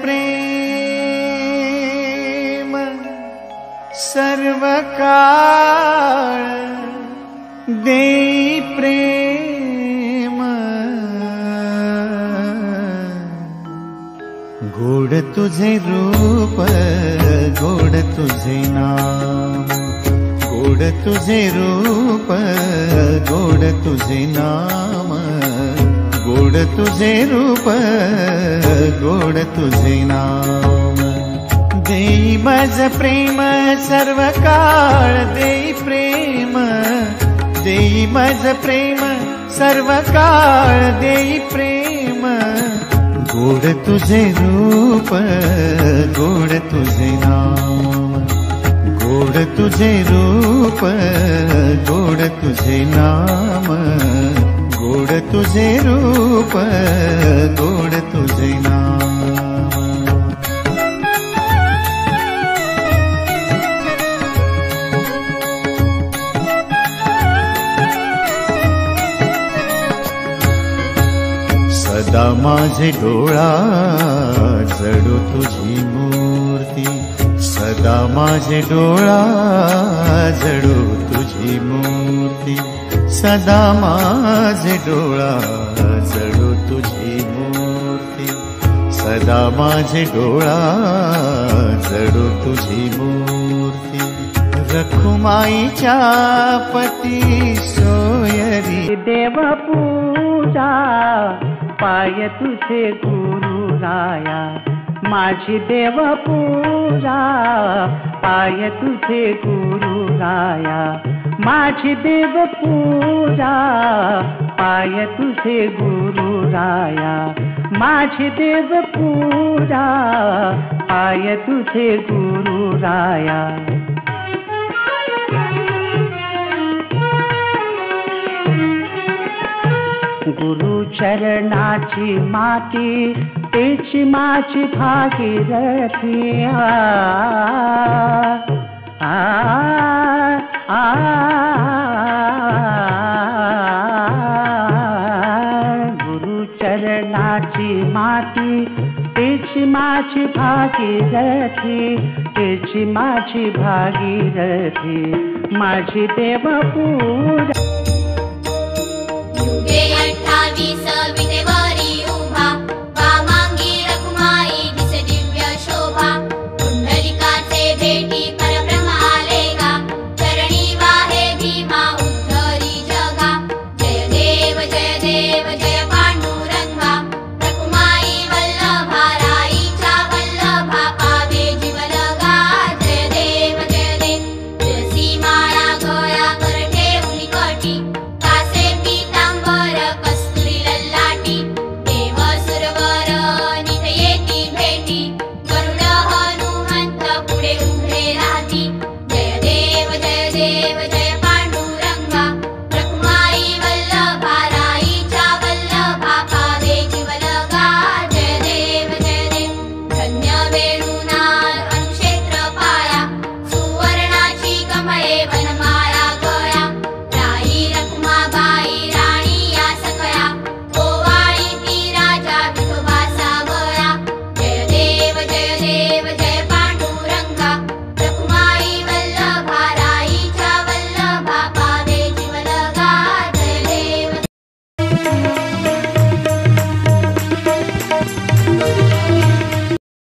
प्रेम सर्व काळ देई प्रेम, गोड तुझे रूप गोड तुझे नाम, गोड तुझे रूप गोड तुझे नाम, गोड तुझे रूप गोड तुझे नाम। देई मज प्रेम सर्व काळ देई प्रेम, देई मज प्रेम सर्व काळ देई प्रेम, गोड तुझे रूप गोड तुझे नाम, गोड तुझे रूप गोड तुझे नाम, गोड तुझे रूप गोड तुझे नाम। सदा माझे डोळा जडो तुझी मूर्ती, सदा माझे डोळा जडो तुझी मूर्ती, सदा माझे डोळा जडो तुझी मूर्ती, सदा माझे डोळा जडो तुझी मूर्ती। रखुमाईच्या पती सोयरी देव पूजा पाय तुझे गुरुराया, माझी देव पूजा पाय तुझे गुरुराया, माझी देव पूजा पाय तुझे गुरुराया, माझी देव पूजा पाय तुझे गुरुराया। गुरु चरणाची माती तेची माझी भागीरथी, गुरु चरणाची माती तेची माझी भागीरथी, तेची माझी भागीरथी, माझी देव पूजा। विटेवरी उभा वामांगी रखुमाई दिसे दिव्य शोभा, पुंडलिकाचे भेटी परब्रह्म आले गा, चरणी वाहे भीमा उद्धरी जगा। जय देव जय पांडुरंगा, रखुमाई वल्लभा राईच्या वल्लभा पावे जीवलगा। जय देव तुळसी माळा गळा कर ठेवली कटी, कासे पीतांबर कस्तुरी ललाटी, देव सुरवर नित येती भेटी, गरुड हनुमंत पुढे उभे राहती। जय देव जय पांडुरंगा, रखुमाई वल्लभा राईच्या वल्लभा पावे जीवलगा। जय देव धन्य वेणूना अनुक्षेत्र पाया, सुवर्णाची कमळे वनमाळा गळा, राई रखुमाबाई राणी या सकळा, ओवाळी ती राजा विठोबाचा गळा। जय देव जय पांडुरंगा, रखुमाई वल्लभा राईच्या वल्लभा पावे जीवलगा। जय देव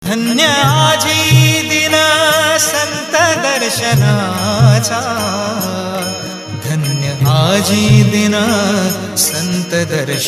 धन्य आजी दिन संत दर्शनाचा, धन्य आजी दिन संत दर्शन।